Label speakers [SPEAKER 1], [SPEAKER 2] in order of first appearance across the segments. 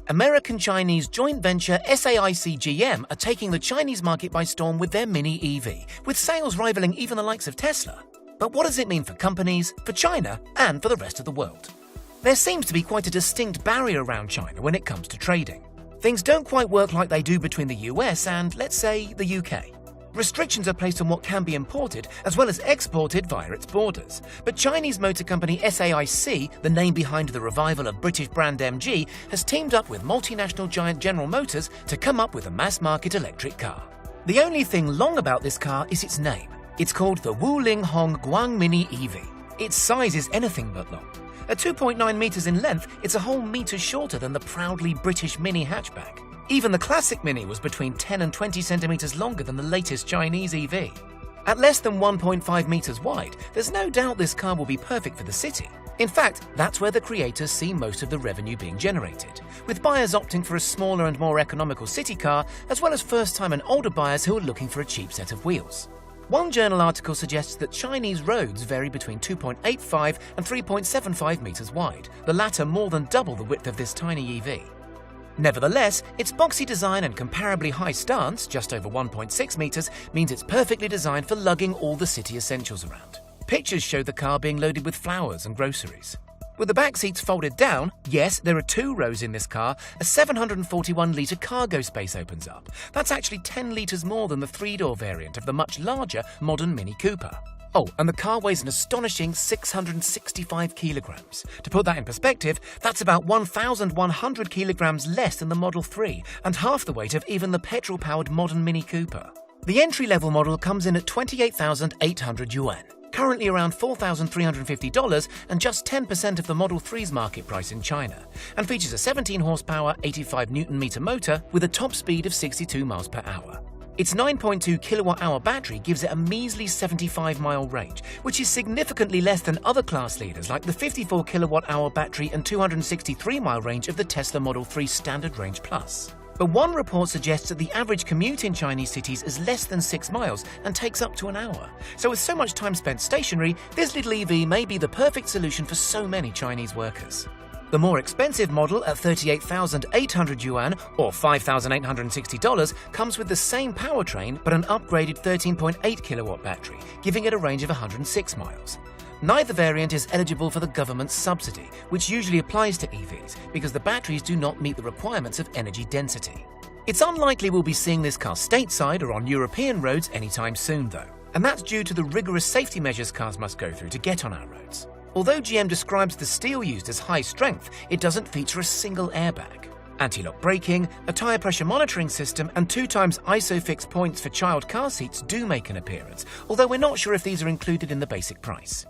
[SPEAKER 1] American-Chinese joint venture SAIC GM are taking the Chinese market by storm with their Mini EV, with sales rivaling even the likes of Tesla. But what does it mean for companies, for China, and for the rest of the world? There seems to be quite a distinct barrier around China when it comes to trading. Things don't quite work like they do between the US and, let's say, the UK. Restrictions are placed on what can be imported as well as exported via its borders. But Chinese motor company SAIC, the name behind the revival of British brand MG, has teamed up with multinational giant General Motors to come up with a mass-market electric car. The only thing long about this car is its name. It's called the Wuling Hong Guang Mini EV. Its size is anything but long. At 2.9 meters in length, it's a whole meter shorter than the proudly British Mini hatchback. Even the classic Mini was between 10 and 20 centimeters longer than the latest Chinese EV. At less than 1.5 meters wide, there's no doubt this car will be perfect for the city. In fact, that's where the creators see most of the revenue being generated, with buyers opting for a smaller and more economical city car, as well as first-time and older buyers who are looking for a cheap set of wheels. One journal article suggests that Chinese roads vary between 2.85 and 3.75 meters wide, the latter more than double the width of this tiny EV. Nevertheless, its boxy design and comparably high stance, just over 1.6 meters, means it's perfectly designed for lugging all the city essentials around. Pictures show the car being loaded with flowers and groceries. With the back seats folded down, yes, there are 2 rows in this car, a 741-litre cargo space opens up. That's actually 10 litres more than the 3-door variant of the much larger modern Mini Cooper. Oh, and the car weighs an astonishing 665 kilograms. To put that in perspective, that's about 1,100 kilograms less than the Model 3 and half the weight of even the petrol-powered modern Mini Cooper. The entry-level model comes in at 28,800 yuan, currently around $4,350 and just 10% of the Model 3's market price in China, and features a 17-horsepower, 85 Nm motor with a top speed of 62 miles per hour. Its 9.2 kilowatt-hour battery gives it a measly 75-mile range, which is significantly less than other class leaders like the 54 kilowatt-hour battery and 263-mile range of the Tesla Model 3 Standard Range Plus. But one report suggests that the average commute in Chinese cities is less than 6 miles and takes up to an hour. So with so much time spent stationary, this little EV may be the perfect solution for so many Chinese workers. The more expensive model at 38,800 yuan or $5,860 comes with the same powertrain but an upgraded 13.8 kilowatt battery, giving it a range of 106 miles. Neither variant is eligible for the government's subsidy, which usually applies to EVs because the batteries do not meet the requirements of energy density. It's unlikely we'll be seeing this car stateside or on European roads anytime soon though, and that's due to the rigorous safety measures cars must go through to get on our roads. Although GM describes the steel used as high strength, it doesn't feature a single airbag. Anti-lock braking, a tyre pressure monitoring system, and 2x ISOFIX points for child car seats do make an appearance, although we're not sure if these are included in the basic price.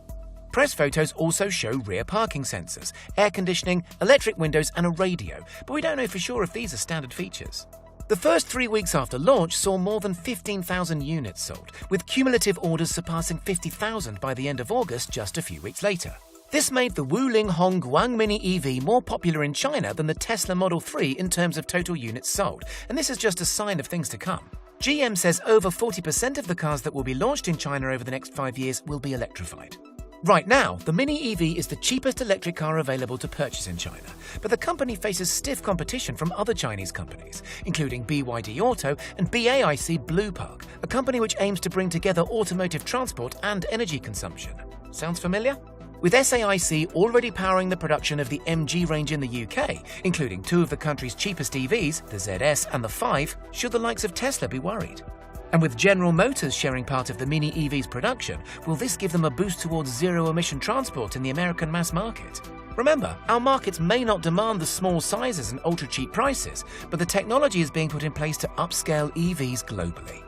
[SPEAKER 1] Press photos also show rear parking sensors, air conditioning, electric windows, and a radio, but we don't know for sure if these are standard features. The first 3 weeks after launch saw more than 15,000 units sold, with cumulative orders surpassing 50,000 by the end of August just a few weeks later. This made the Wuling Hong Guang Mini EV more popular in China than the Tesla Model 3 in terms of total units sold, and this is just a sign of things to come. GM says over 40% of the cars that will be launched in China over the next 5 years will be electrified. Right now, the Mini EV is the cheapest electric car available to purchase in China, but the company faces stiff competition from other Chinese companies, including BYD Auto and BAIC Blue Park, a company which aims to bring together automotive transport and energy consumption. Sounds familiar? With SAIC already powering the production of the MG range in the UK, including 2 of the country's cheapest EVs, the ZS and the 5, should the likes of Tesla be worried? And with General Motors sharing part of the Mini EV's production, will this give them a boost towards zero-emission transport in the American mass market? Remember, our markets may not demand the small sizes and ultra-cheap prices, but the technology is being put in place to upscale EVs globally.